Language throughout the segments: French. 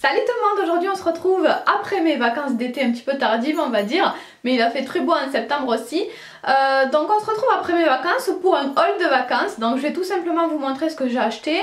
Salut tout le monde, aujourd'hui on se retrouve après mes vacances d'été un petit peu tardives on va dire, mais il a fait très beau en septembre aussi. Donc on se retrouve après mes vacances pour un haul de vacances, donc je vais tout simplement vous montrer ce que j'ai acheté.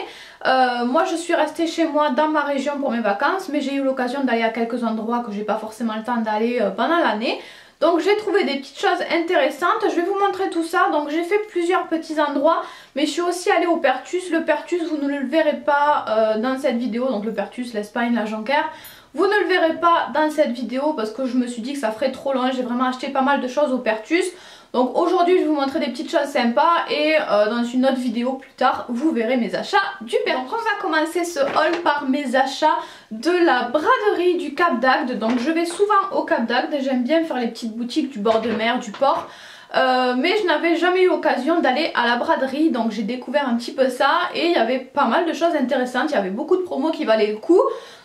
Moi je suis restée chez moi dans ma région pour mes vacances, mais j'ai eu l'occasion d'aller à quelques endroits que j'ai pas forcément le temps d'aller pendant l'année. Donc j'ai trouvé des petites choses intéressantes, je vais vous montrer tout ça. Donc j'ai fait plusieurs petits endroits, mais je suis aussi allée au Perthus. Le Perthus vous ne le verrez pas dans cette vidéo, donc le Perthus, l'Espagne, la Jonquère. Vous ne le verrez pas dans cette vidéo parce que je me suis dit que ça ferait trop long. J'ai vraiment acheté pas mal de choses au Perthus. Donc aujourd'hui je vais vous montrer des petites choses sympas et dans une autre vidéo plus tard vous verrez mes achats du Perthus. Donc on va commencer ce haul par mes achats de la braderie du Cap d'Agde. Donc je vais souvent au Cap d'Agde, j'aime bien faire les petites boutiques du bord de mer, du port. Mais je n'avais jamais eu l'occasion d'aller à la braderie, donc j'ai découvert un petit peu ça et il y avait pas mal de choses intéressantes, il y avait beaucoup de promos qui valaient le coup.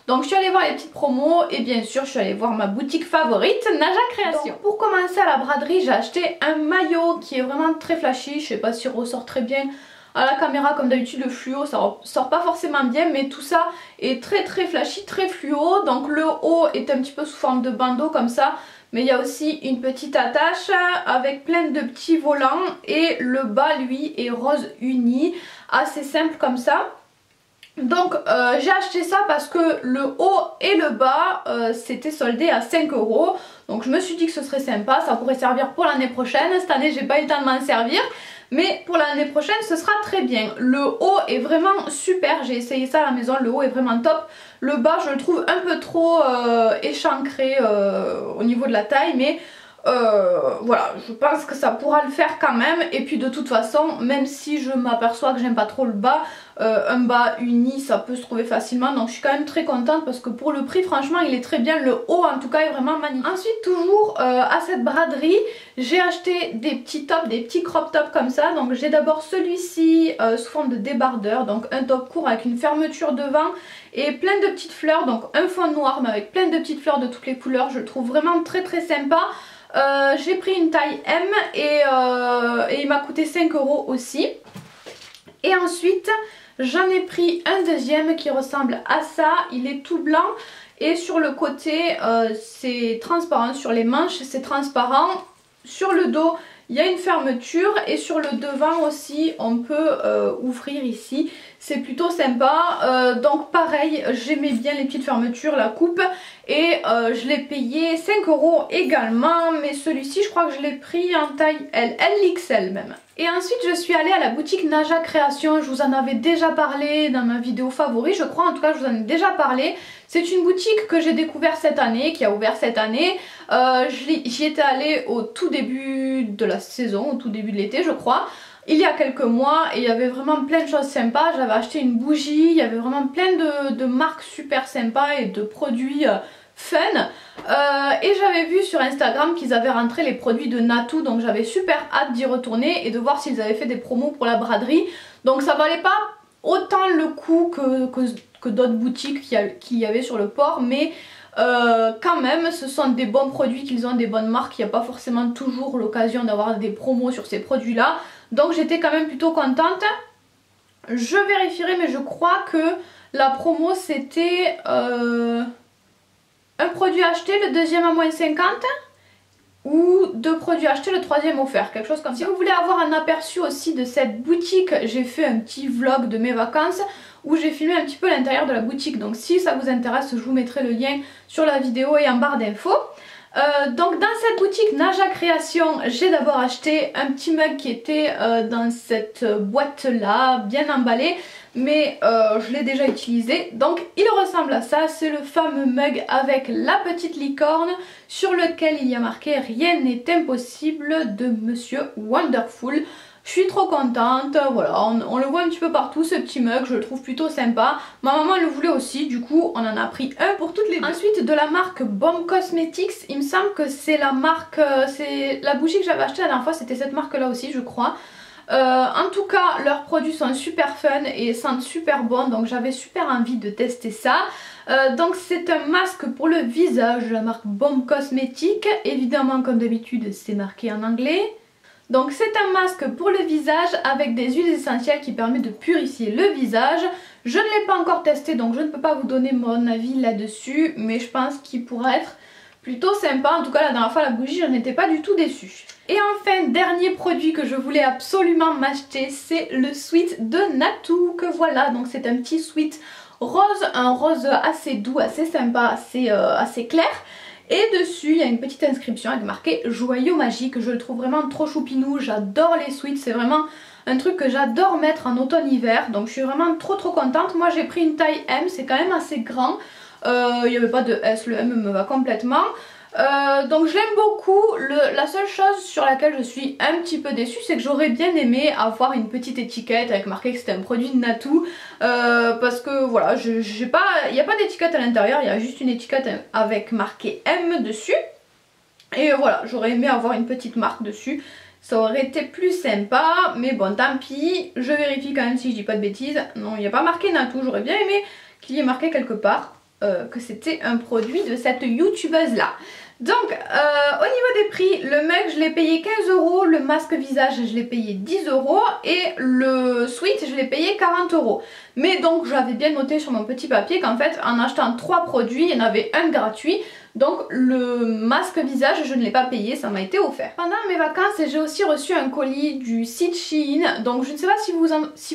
Donc je suis allée voir les petites promos et bien sûr je suis allée voir ma boutique favorite, Naja Création. Donc, pour commencer à la braderie j'ai acheté un maillot qui est vraiment très flashy, je sais pas s'il ressort très bien à la caméra, comme d'habitude le fluo ça sort pas forcément bien, mais tout ça est très flashy, très fluo. Donc le haut est un petit peu sous forme de bandeau comme ça, mais il y a aussi une petite attache avec plein de petits volants et le bas lui est rose uni, assez simple comme ça. Donc j'ai acheté ça parce que le haut et le bas c'était soldé à 5 €. Donc je me suis dit que ce serait sympa, ça pourrait servir pour l'année prochaine. Cette année j'ai pas eu le temps de m'en servir, mais pour l'année prochaine ce sera très bien. Le haut est vraiment super, j'ai essayé ça à la maison, le haut est vraiment top. Le bas je le trouve un peu trop échancré au niveau de la taille, mais voilà, je pense que ça pourra le faire quand même. Et puis de toute façon, même si je m'aperçois que j'aime pas trop le bas, un bas uni ça peut se trouver facilement. Donc je suis quand même très contente parce que pour le prix franchement il est très bien. Le haut en tout cas est vraiment magnifique. Ensuite toujours à cette braderie j'ai acheté des petits tops, des petits crop tops comme ça. Donc j'ai d'abord celui-ci sous forme de débardeur, donc un top court avec une fermeture devant et plein de petites fleurs. Donc un fond noir mais avec plein de petites fleurs de toutes les couleurs, je le trouve vraiment très sympa. J'ai pris une taille M et il m'a coûté 5 € aussi. Et ensuite j'en ai pris un deuxième qui ressemble à ça, il est tout blanc et sur le côté c'est transparent, sur les manches c'est transparent, sur le dos il y a une fermeture et sur le devant aussi on peut ouvrir ici, c'est plutôt sympa. Donc pareil, j'aimais bien les petites fermetures, la coupe, et je l'ai payé 5 € également, mais celui-ci je crois que je l'ai pris en taille L, LXL même. Et ensuite je suis allée à la boutique Naja Création, je vous en avais déjà parlé dans ma vidéo favori, je crois, en tout cas je vous en ai déjà parlé. C'est une boutique que j'ai découvert cette année, qui a ouvert cette année. J'y étais allée au tout début de la saison, au tout début de l'été je crois, il y a quelques mois, et il y avait vraiment plein de choses sympas. J'avais acheté une bougie, il y avait vraiment plein de marques super sympas et de produits fun. Et j'avais vu sur Instagram qu'ils avaient rentré les produits de Natou, donc j'avais super hâte d'y retourner et de voir s'ils avaient fait des promos pour la braderie. Donc ça valait pas autant le coup que d'autres boutiques qu'il y avait sur le port, mais quand même ce sont des bons produits qu'ils ont, des bonnes marques. Il n'y a pas forcément toujours l'occasion d'avoir des promos sur ces produits là, donc j'étais quand même plutôt contente. Je vérifierai, mais je crois que la promo c'était un produit acheté, le deuxième à moins 50, ou 2 produits achetés, le troisième offert, quelque chose comme ça. Si vous voulez avoir un aperçu aussi de cette boutique, j'ai fait un petit vlog de mes vacances où j'ai filmé un petit peu l'intérieur de la boutique. Donc si ça vous intéresse, je vous mettrai le lien sur la vidéo et en barre d'infos. Donc dans cette boutique Naja Création, j'ai d'abord acheté un petit mug qui était dans cette boîte là, bien emballé, mais je l'ai déjà utilisé. Donc il ressemble à ça, c'est le fameux mug avec la petite licorne sur lequel il y a marqué "Rien n'est impossible" de Monsieur Wonderful. Je suis trop contente, voilà, on le voit un petit peu partout ce petit mug, je le trouve plutôt sympa. Ma maman le voulait aussi, du coup on en a pris un pour toutes les deux. Ensuite de la marque Bomb Cosmetics, il me semble que c'est la marque, c'est la bougie que j'avais achetée la dernière fois, c'était cette marque là aussi je crois. En tout cas leurs produits sont super fun et sentent super bon, donc j'avais super envie de tester ça. Donc c'est un masque pour le visage de la marque Bomb Cosmetics, évidemment comme d'habitude c'est marqué en anglais. Donc c'est un masque pour le visage avec des huiles essentielles qui permettent de purifier le visage. Je ne l'ai pas encore testé donc je ne peux pas vous donner mon avis là-dessus, mais je pense qu'il pourra être plutôt sympa. En tout cas la dernière fois la bougie je n'étais pas du tout déçue. Et enfin dernier produit que je voulais absolument m'acheter, c'est le sweat de Natou que voilà. Donc c'est un petit sweat rose, un rose assez doux, assez sympa, assez clair. Et dessus il y a une petite inscription avec marqué joyau magique. Je le trouve vraiment trop choupinou, j'adore les sweats, c'est vraiment un truc que j'adore mettre en automne-hiver. Donc je suis vraiment trop contente. Moi j'ai pris une taille M, c'est quand même assez grand. Il n'y avait pas de S, le M me va complètement. Donc je l'aime beaucoup. La seule chose sur laquelle je suis un petit peu déçue, c'est que j'aurais bien aimé avoir une petite étiquette avec marqué que c'était un produit de Natou, parce que voilà, il n'y a pas d'étiquette à l'intérieur, il y a juste une étiquette avec marqué M dessus. Et voilà, j'aurais aimé avoir une petite marque dessus, ça aurait été plus sympa, mais bon tant pis. Je vérifie quand même si je dis pas de bêtises. Non, il n'y a pas marqué Natou, j'aurais bien aimé qu'il y ait marqué quelque part que c'était un produit de cette youtubeuse là. Donc au niveau des prix, le mug je l'ai payé 15 €, le masque visage je l'ai payé 10 € et le sweat je l'ai payé 40 €. Mais donc j'avais bien noté sur mon petit papier qu'en fait en achetant 3 produits il y en avait un gratuit. Donc le masque visage je ne l'ai pas payé, ça m'a été offert. Pendant mes vacances j'ai aussi reçu un colis du site Shein. Donc je ne sais pas si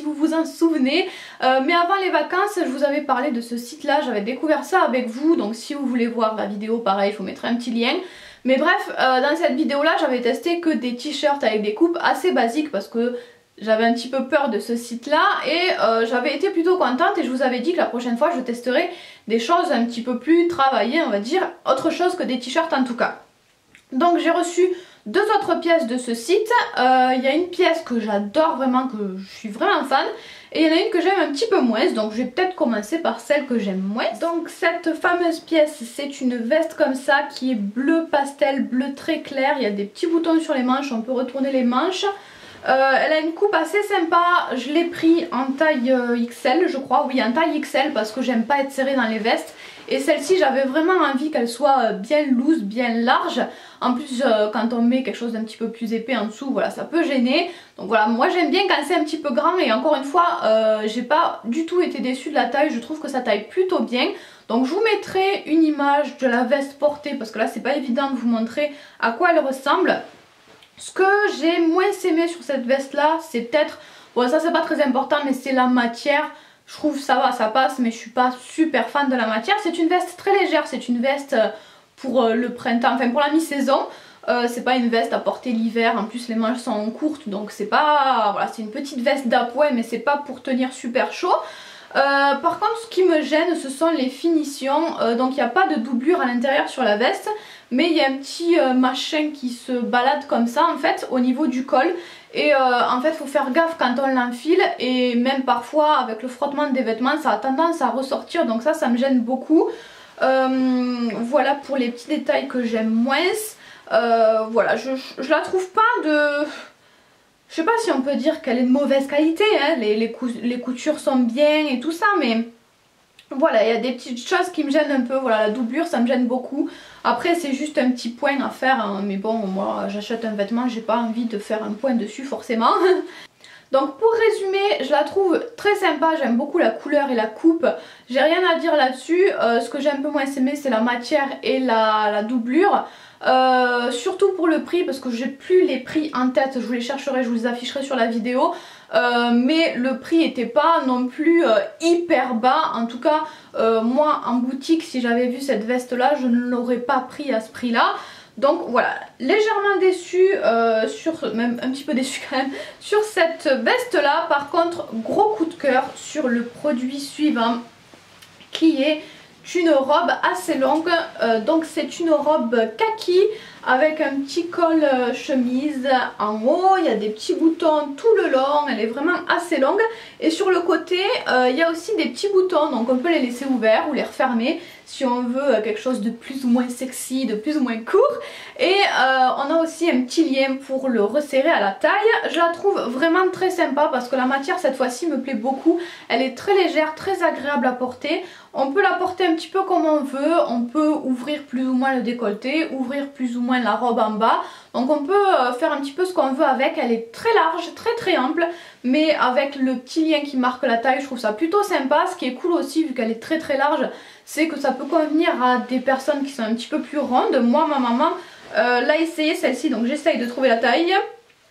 vous vous en souvenez, mais avant les vacances je vous avais parlé de ce site là, j'avais découvert ça avec vous. Donc si vous voulez voir la vidéo pareil je vous mettrai un petit lien. Mais bref, dans cette vidéo là j'avais testé que des t-shirts avec des coupes assez basiques parce que j'avais un petit peu peur de ce site là et j'avais été plutôt contente et je vous avais dit que la prochaine fois je testerai des choses un petit peu plus travaillées, on va dire, autre chose que des t-shirts en tout cas. Donc j'ai reçu 2 autres pièces de ce site. Il y a une pièce que j'adore vraiment, que je suis vraiment fan, et il y en a une que j'aime un petit peu moins, donc je vais peut-être commencer par celle que j'aime moins. Donc cette fameuse pièce, c'est une veste comme ça qui est bleu pastel, bleu très clair, il y a des petits boutons sur les manches, on peut retourner les manches. Elle a une coupe assez sympa, je l'ai pris en taille XL je crois, oui en taille XL parce que j'aime pas être serrée dans les vestes. Et celle-ci j'avais vraiment envie qu'elle soit bien loose, bien large. En plus quand on met quelque chose d'un petit peu plus épais en dessous, voilà ça peut gêner. Donc voilà, moi j'aime bien quand c'est un petit peu grand et encore une fois j'ai pas du tout été déçue de la taille, je trouve que ça taille plutôt bien. Donc je vous mettrai une image de la veste portée parce que là c'est pas évident de vous montrer à quoi elle ressemble. Ce que j'ai moins aimé sur cette veste là, c'est peut-être, bon ça c'est pas très important mais c'est la matière. Je trouve ça va, ça passe mais je suis pas super fan de la matière. C'est une veste très légère, c'est une veste pour le printemps, enfin pour la mi-saison. C'est pas une veste à porter l'hiver, en plus les manches sont courtes donc c'est pas, voilà c'est une petite veste d'appoint mais c'est pas pour tenir super chaud. Par contre ce qui me gêne ce sont les finitions, donc il n'y a pas de doublure à l'intérieur sur la veste. Mais il y a un petit machin qui se balade comme ça en fait au niveau du col. Et en fait il faut faire gaffe quand on l'enfile. Et même parfois avec le frottement des vêtements ça a tendance à ressortir. Donc ça me gêne beaucoup. Voilà pour les petits détails que j'aime moins. Voilà je la trouve pas de... Je sais pas si on peut dire qu'elle est de mauvaise qualité hein. Les coutures sont bien et tout ça mais... Voilà, il y a des petites choses qui me gênent un peu, voilà la doublure ça me gêne beaucoup. Après c'est juste un petit point à faire, hein. Mais bon moi j'achète un vêtement, j'ai pas envie de faire un point dessus forcément. Donc pour résumer, je la trouve très sympa, j'aime beaucoup la couleur et la coupe. J'ai rien à dire là-dessus, ce que j'ai un peu moins aimé c'est la matière et la doublure. Surtout pour le prix parce que j'ai plus les prix en tête, je vous les chercherai, je vous les afficherai sur la vidéo. Mais le prix était pas non plus hyper bas. En tout cas moi en boutique si j'avais vu cette veste là je ne l'aurais pas pris à ce prix là. Donc voilà, légèrement déçue, même un petit peu déçue quand même sur cette veste là. Par contre gros coup de cœur sur le produit suivant qui est une robe assez longue. Donc c'est une robe kaki avec un petit col chemise en haut, il y a des petits boutons tout le long, elle est vraiment assez longue. Et sur le côté il y a aussi des petits boutons, donc on peut les laisser ouverts ou les refermer si on veut quelque chose de plus ou moins sexy, de plus ou moins court. Et on a aussi un petit lien pour le resserrer à la taille. Je la trouve vraiment très sympa parce que la matière cette fois-ci me plaît beaucoup. Elle est très légère, très agréable à porter. On peut la porter un petit peu comme on veut, on peut ouvrir plus ou moins le décolleté, ouvrir plus ou moins la robe en bas. Donc on peut faire un petit peu ce qu'on veut avec. Elle est très large, très ample, mais avec le petit lien qui marque la taille, je trouve ça plutôt sympa. Ce qui est cool aussi, vu qu'elle est très large, c'est que ça peut convenir à des personnes qui sont un petit peu plus rondes. Moi, ma maman l'a essayé celle-ci, donc j'essaye de trouver la taille.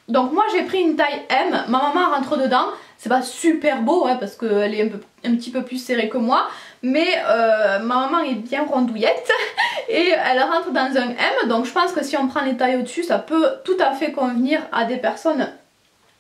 Donc moi j'ai pris une taille M, ma maman rentre dedans. C'est pas super beau hein, parce qu'elle est un petit peu plus serrée que moi, mais ma maman est bien rondouillette et elle rentre dans un M, donc je pense que si on prend les tailles au-dessus, ça peut tout à fait convenir à des personnes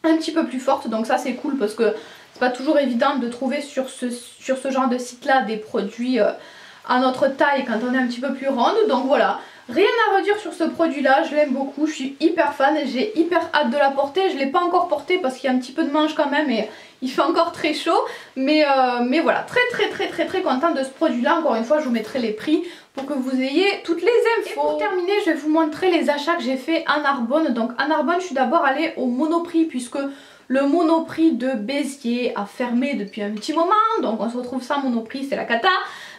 un petit peu plus fortes, donc ça c'est cool parce que c'est pas toujours évident de trouver sur ce genre de site là des produits à notre taille quand on est un petit peu plus ronde, donc voilà. Rien à redire sur ce produit là, je l'aime beaucoup, je suis hyper fan, j'ai hyper hâte de la porter. Je ne l'ai pas encore porté parce qu'il y a un petit peu de manche quand même et il fait encore très chaud. Mais voilà, très contente de ce produit là. Encore une fois, je vous mettrai les prix pour que vous ayez toutes les infos. Et pour terminer, je vais vous montrer les achats que j'ai fait à Narbonne. Donc à Narbonne, je suis d'abord allée au Monoprix puisque le Monoprix de Béziers a fermé depuis un petit moment. Donc on se retrouve sans Monoprix, c'est la cata.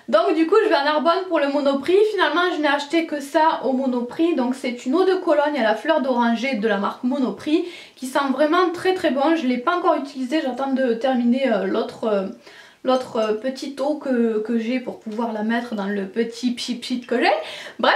Donc du coup je vais à Narbonne pour le Monoprix. Finalement je n'ai acheté que ça au Monoprix. Donc c'est une eau de Cologne à la fleur d'oranger de la marque Monoprix qui sent vraiment très bon. Je ne l'ai pas encore utilisé, j'attends de terminer l'autre petite eau que j'ai pour pouvoir la mettre dans le petit pchit que j'ai. Bref.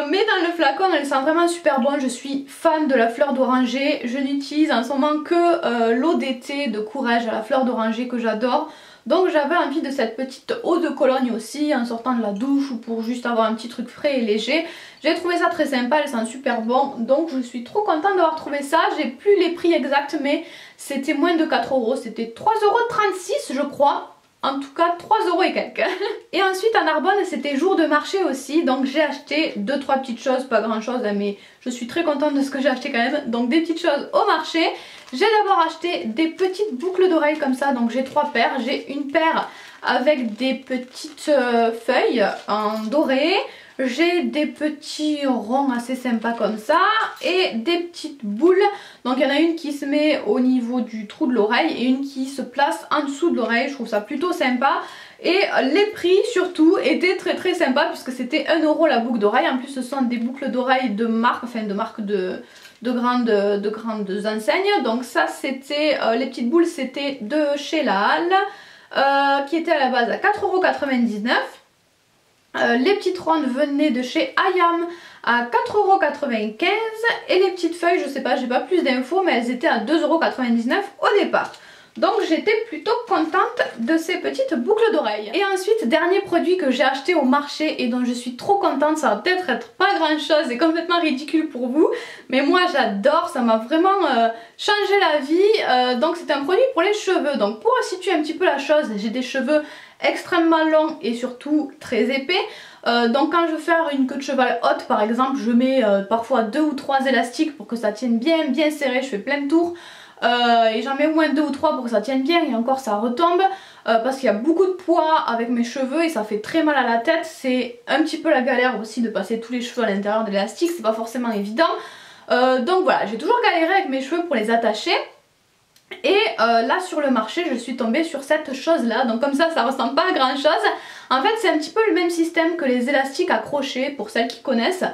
Mais dans le flacon elle sent vraiment super bon, je suis fan de la fleur d'oranger. Je n'utilise en ce moment que l'eau d'été de Courrèges à la fleur d'oranger que j'adore. Donc j'avais envie de cette petite eau de Cologne aussi en sortant de la douche ou pour juste avoir un petit truc frais et léger. J'ai trouvé ça très sympa, elle sent super bon, donc je suis trop contente d'avoir trouvé ça. J'ai plus les prix exacts mais c'était moins de 4 €, c'était 3,36 € je crois. En tout cas 3 € et quelques. Et ensuite à Narbonne c'était jour de marché aussi, donc j'ai acheté 2-3 petites choses, pas grand chose hein, mais je suis très contente de ce que j'ai acheté quand même. Donc des petites choses au marché. J'ai d'abord acheté des petites boucles d'oreilles comme ça, donc j'ai 3 paires. J'ai une paire avec des petites feuilles en doré. J'ai des petits ronds assez sympas comme ça et des petites boules. Donc il y en a une qui se met au niveau du trou de l'oreille et une qui se place en dessous de l'oreille. Je trouve ça plutôt sympa. Et les prix surtout étaient très sympas puisque c'était 1 € la boucle d'oreille. En plus ce sont des boucles d'oreilles de marque, enfin de marque de grandes enseignes. Donc ça c'était, les petites boules c'était de chez La Halle qui était à la base à 4,99 €. Les petites rondes venaient de chez Ayam à 4,95 € et les petites feuilles, je sais pas, j'ai pas plus d'infos mais elles étaient à 2,99 € au départ. Donc j'étais plutôt contente de ces petites boucles d'oreilles. Et ensuite, dernier produit que j'ai acheté au marché et dont je suis trop contente, ça va peut-être être pas grand chose et complètement ridicule pour vous, mais moi j'adore, ça m'a vraiment changé la vie. Donc c'est un produit pour les cheveux. Donc pour situer un petit peu la chose, j'ai des cheveux extrêmement longs et surtout très épais. Donc quand je veux faire une queue de cheval haute par exemple, je mets parfois 2 ou 3 élastiques pour que ça tienne bien serré, je fais plein de tours. Et j'en mets au moins 2 ou 3 pour que ça tienne bien et encore ça retombe parce qu'il y a beaucoup de poids avec mes cheveux et ça fait très mal à la tête. C'est un petit peu la galère aussi de passer tous les cheveux à l'intérieur de l'élastique, c'est pas forcément évident. Donc voilà, j'ai toujours galéré avec mes cheveux pour les attacher. Et là sur le marché je suis tombée sur cette chose là, donc comme ça ressemble pas à grand chose. En fait c'est un petit peu le même système que les élastiques à crochet pour celles qui connaissent.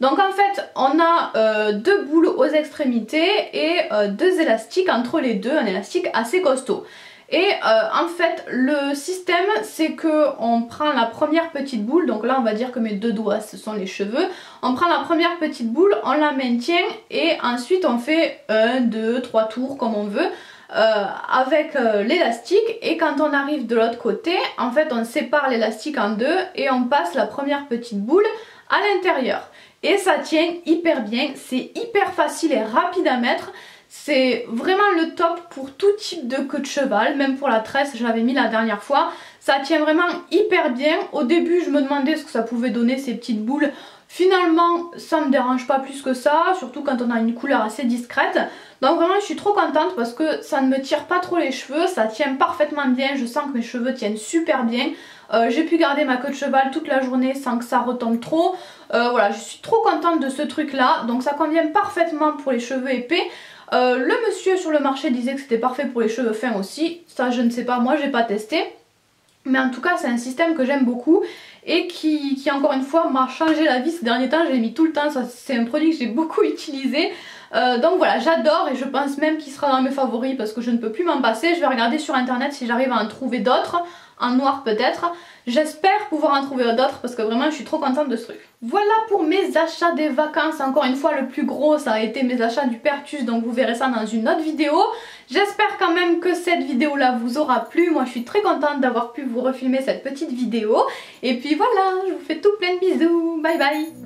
Donc en fait on a 2 boules aux extrémités et 2 élastiques entre les deux, un élastique assez costaud. Et en fait le système c'est que on prend la première petite boule, donc là on va dire que mes 2 doigts ce sont les cheveux. On prend la première petite boule, on la maintient et ensuite on fait 1, 2, 3 tours comme on veut avec l'élastique. Et quand on arrive de l'autre côté, en fait on sépare l'élastique en deux et on passe la première petite boule à l'intérieur. Et ça tient hyper bien, c'est hyper facile et rapide à mettre. C'est vraiment le top pour tout type de queue de cheval, même pour la tresse, je l'avais mis la dernière fois. Ça tient vraiment hyper bien. Au début je me demandais ce que ça pouvait donner ces petites boules. Finalement ça me dérange pas plus que ça, surtout quand on a une couleur assez discrète. Donc vraiment je suis trop contente parce que ça ne me tire pas trop les cheveux, ça tient parfaitement bien, je sens que mes cheveux tiennent super bien. J'ai pu garder ma queue de cheval toute la journée sans que ça retombe trop. Voilà, je suis trop contente de ce truc là, donc ça convient parfaitement pour les cheveux épais. Le monsieur sur le marché disait que c'était parfait pour les cheveux fins aussi, ça je ne sais pas, moi j'ai pas testé. Mais en tout cas c'est un système que j'aime beaucoup et qui encore une fois m'a changé la vie ces derniers temps. Je l'ai mis tout le temps, c'est un produit que j'ai beaucoup utilisé. Donc voilà, j'adore et je pense même qu'il sera dans mes favoris parce que je ne peux plus m'en passer. Je vais regarder sur internet si j'arrive à en trouver d'autres, en noir peut-être. J'espère pouvoir en trouver d'autres parce que vraiment je suis trop contente de ce truc. Voilà pour mes achats des vacances. Encore une fois, le plus gros ça a été mes achats du Pertus, donc vous verrez ça dans une autre vidéo. J'espère quand même que cette vidéo là vous aura plu. Moi je suis très contente d'avoir pu vous refilmer cette petite vidéo. Et puis voilà, je vous fais tout plein de bisous. Bye bye.